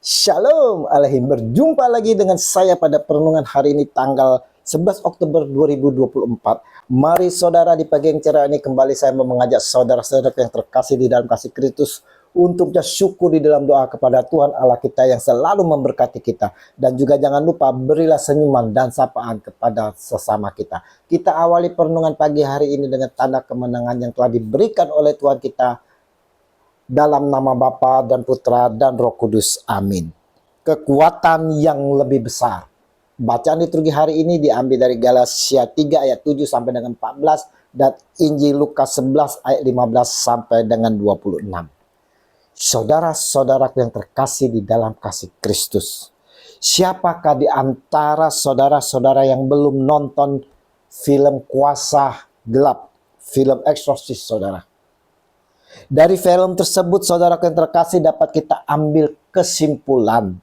Shalom Alaikum, berjumpa lagi dengan saya pada perenungan hari ini tanggal 11 Oktober 2024. Mari saudara, di pagi yang cerah ini kembali saya mau mengajak saudara-saudara yang terkasih di dalam kasih Kristus untuk bersyukur di dalam doa kepada Tuhan Allah kita yang selalu memberkati kita. Dan juga jangan lupa berilah senyuman dan sapaan kepada sesama kita. Kita awali perenungan pagi hari ini dengan tanda kemenangan yang telah diberikan oleh Tuhan kita, dalam nama Bapa dan Putra dan Roh Kudus. Amin. Kekuatan yang lebih besar. Bacaan liturgi hari ini diambil dari Galatia 3 ayat 7 sampai dengan 14 dan Injil Lukas 11 ayat 15 sampai dengan 26. Saudara-saudaraku yang terkasih di dalam kasih Kristus, siapakah di antara saudara-saudara yang belum nonton film Kuasa Gelap, film Eksorsis saudara? Dari film tersebut, saudara yang terkasih, dapat kita ambil kesimpulan,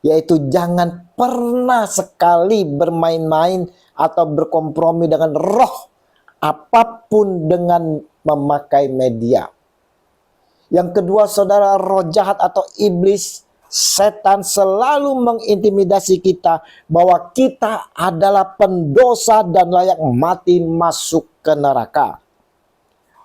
yaitu jangan pernah sekali bermain-main atau berkompromi dengan roh apapun dengan memakai media. Yang kedua saudara, roh jahat atau iblis, setan selalu mengintimidasi kita bahwa kita adalah pendosa dan layak mati masuk ke neraka.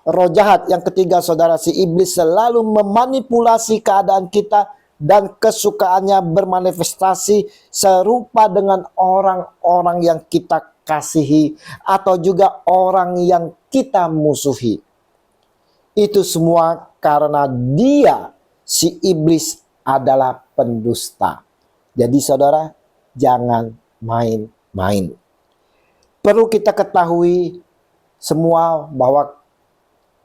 Roh jahat yang ketiga saudara, si iblis selalu memanipulasi keadaan kita dan kesukaannya bermanifestasi serupa dengan orang-orang yang kita kasihi atau juga orang yang kita musuhi. Itu semua karena dia, si iblis, adalah pendusta. Jadi saudara, jangan main-main. Perlu kita ketahui semua bahwa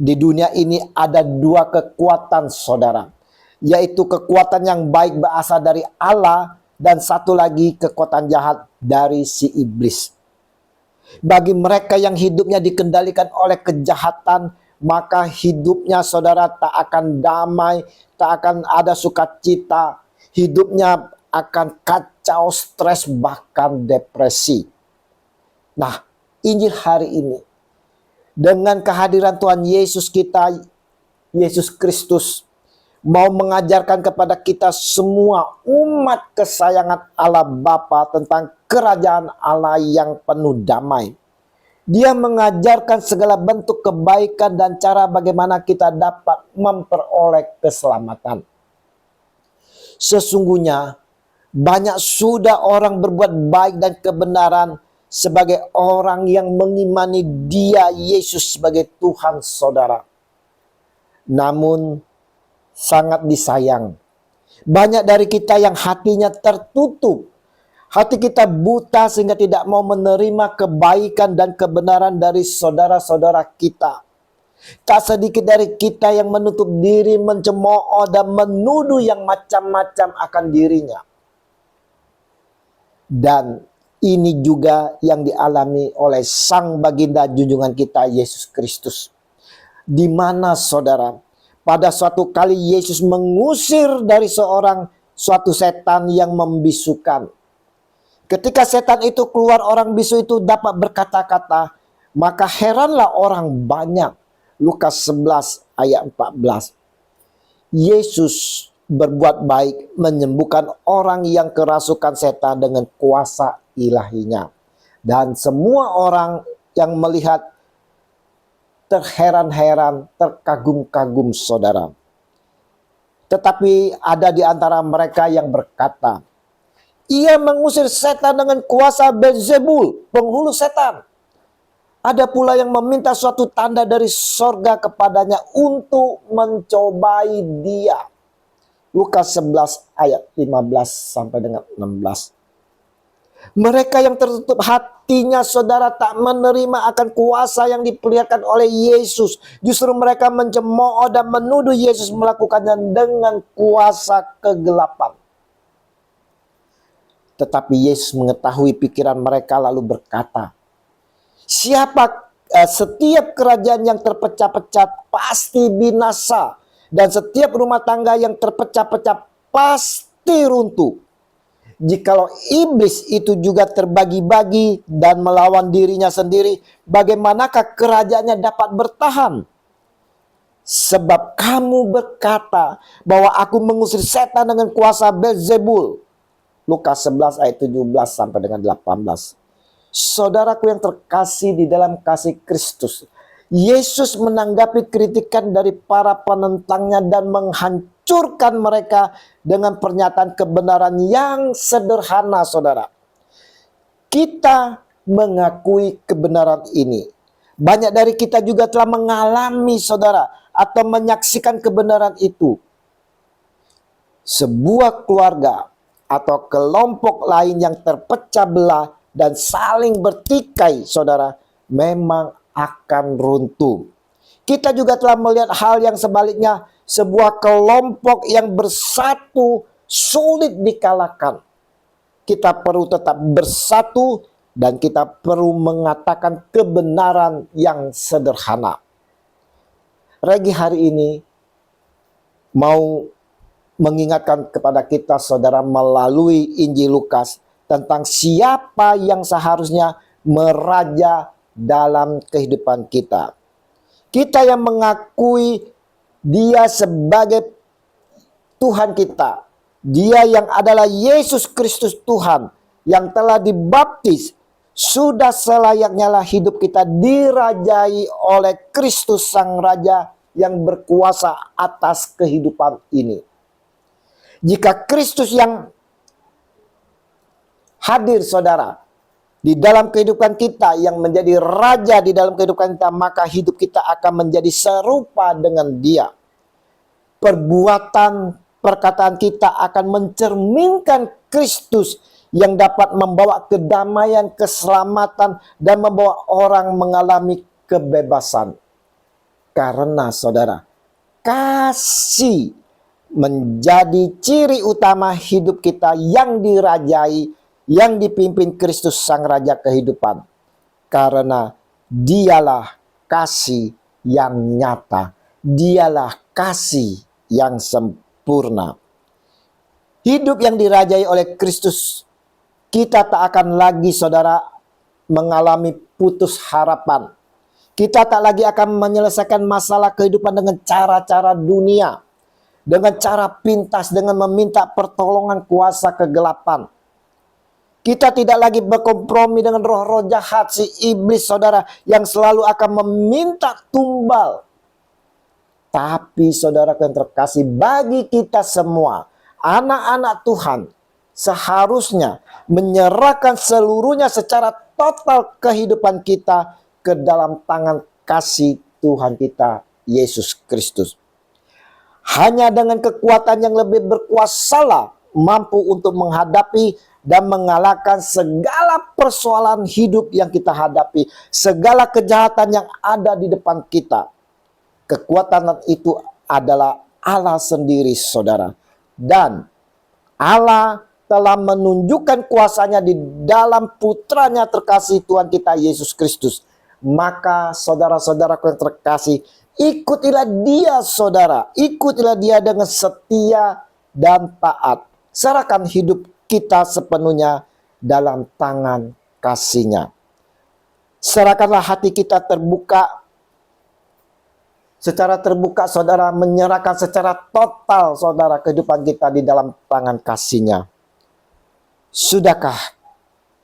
di dunia ini ada dua kekuatan saudara, yaitu kekuatan yang baik berasal dari Allah dan satu lagi kekuatan jahat dari si iblis. Bagi mereka yang hidupnya dikendalikan oleh kejahatan, maka hidupnya saudara tak akan damai, tak akan ada sukacita, hidupnya akan kacau, stres, bahkan depresi. Nah, Injil hari ini dengan kehadiran Tuhan Yesus kita, Yesus Kristus, mau mengajarkan kepada kita semua umat kesayangan Allah Bapa tentang kerajaan Allah yang penuh damai. Dia mengajarkan segala bentuk kebaikan dan cara bagaimana kita dapat memperoleh keselamatan. Sesungguhnya banyak sudah orang berbuat baik dan kebenaran sebagai orang yang mengimani dia, Yesus, sebagai Tuhan saudara. Namun sangat disayang, banyak dari kita yang hatinya tertutup. Hati kita buta sehingga tidak mau menerima kebaikan dan kebenaran dari saudara-saudara kita. Tak sedikit dari kita yang menutup diri, mencemooh dan menuduh yang macam-macam akan dirinya. Dan ini juga yang dialami oleh Sang Baginda junjungan kita Yesus Kristus. Di mana saudara, pada suatu kali Yesus mengusir dari suatu setan yang membisukan. Ketika setan itu keluar, orang bisu itu dapat berkata-kata, maka heranlah orang banyak. Lukas 11 ayat 14. Yesus berbuat baik, menyembuhkan orang yang kerasukan setan dengan kuasa ilahinya. Dan semua orang yang melihat terheran-heran, terkagum-kagum saudara. Tetapi ada di antara mereka yang berkata, ia mengusir setan dengan kuasa Beelzebul, penghulu setan. Ada pula yang meminta suatu tanda dari sorga kepadanya untuk mencobai dia. Lukas 11 ayat 15 sampai dengan 16. Mereka yang tertutup hatinya saudara tak menerima akan kuasa yang diperlihatkan oleh Yesus. Justru mereka mencemooh dan menuduh Yesus melakukannya dengan kuasa kegelapan. Tetapi Yesus mengetahui pikiran mereka lalu berkata, setiap kerajaan yang terpecah-pecah pasti binasa, dan setiap rumah tangga yang terpecah-pecah pasti runtuh. Jikalau iblis itu juga terbagi-bagi dan melawan dirinya sendiri, bagaimanakah kerajaannya dapat bertahan? Sebab kamu berkata bahwa aku mengusir setan dengan kuasa Beelzebul. Lukas 11 ayat 17 sampai dengan 18. Saudaraku yang terkasih di dalam kasih Kristus, Yesus menanggapi kritikan dari para penentangnya dan menghancurkan mereka dengan pernyataan kebenaran yang sederhana, saudara. Kita mengakui kebenaran ini. Banyak dari kita juga telah mengalami, saudara, atau menyaksikan kebenaran itu. Sebuah keluarga atau kelompok lain yang terpecah belah dan saling bertikai, saudara, memang akan runtuh. Kita juga telah melihat hal yang sebaliknya, sebuah kelompok yang bersatu sulit dikalahkan. Kita perlu tetap bersatu dan kita perlu mengatakan kebenaran yang sederhana. Regi hari ini mau mengingatkan kepada kita, saudara, melalui Injil Lukas tentang siapa yang seharusnya meraja dalam kehidupan kita. Kita yang mengakui Dia sebagai Tuhan kita, Dia yang adalah Yesus Kristus Tuhan yang telah dibaptis, sudah selayaknya lah hidup kita dirajai oleh Kristus Sang Raja yang berkuasa atas kehidupan ini. Jika Kristus yang hadir, saudara, di dalam kehidupan kita, yang menjadi raja di dalam kehidupan kita, maka hidup kita akan menjadi serupa dengan Dia. Perbuatan, perkataan kita akan mencerminkan Kristus yang dapat membawa kedamaian, keselamatan, dan membawa orang mengalami kebebasan. Karena, saudara, kasih menjadi ciri utama hidup kita yang dirajai, yang dipimpin Kristus Sang Raja kehidupan. Karena Dialah kasih yang nyata, Dialah kasih yang sempurna. Hidup yang dirajai oleh Kristus, kita tak akan lagi, saudara, mengalami putus harapan. Kita tak lagi akan menyelesaikan masalah kehidupan dengan cara-cara dunia, dengan cara pintas, dengan meminta pertolongan kuasa kegelapan. Kita tidak lagi berkompromi dengan roh-roh jahat, si iblis, saudara, yang selalu akan meminta tumbal. Tapi, saudara yang terkasih, bagi kita semua, anak-anak Tuhan, seharusnya menyerahkan seluruhnya secara total kehidupan kita ke dalam tangan kasih Tuhan kita, Yesus Kristus. Hanya dengan kekuatan yang lebih berkuasalah mampu untuk menghadapi dan mengalahkan segala persoalan hidup yang kita hadapi, segala kejahatan yang ada di depan kita. Kekuatan itu adalah Allah sendiri, saudara. Dan Allah telah menunjukkan kuasanya di dalam putranya terkasih Tuhan kita Yesus Kristus. Maka saudara-saudaraku yang terkasih, ikutilah Dia, saudara. Ikutilah Dia dengan setia dan taat. Serahkan hidup kita sepenuhnya dalam tangan kasih-Nya. Serahkanlah hati kita terbuka, secara terbuka, saudara, menyerahkan secara total, saudara, kehidupan kita di dalam tangan kasih-Nya. Sudahkah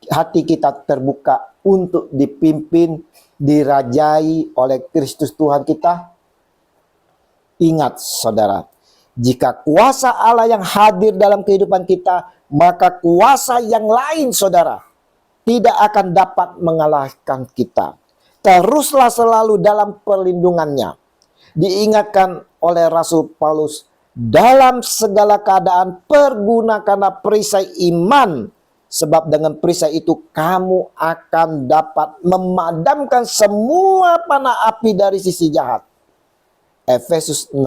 hati kita terbuka untuk dipimpin, dirajai oleh Kristus Tuhan kita? Ingat, saudara, jika kuasa Allah yang hadir dalam kehidupan kita, maka kuasa yang lain, saudara, tidak akan dapat mengalahkan kita. Teruslah selalu dalam perlindungannya. Diingatkan oleh Rasul Paulus, dalam segala keadaan pergunakanlah perisai iman, sebab dengan perisai itu kamu akan dapat memadamkan semua panah api dari sisi jahat. Efesus 6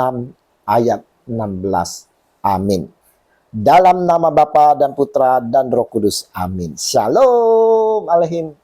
ayat 16. Amin. Dalam nama Bapa dan Putra dan Roh Kudus. Amin. Shalom Alehim.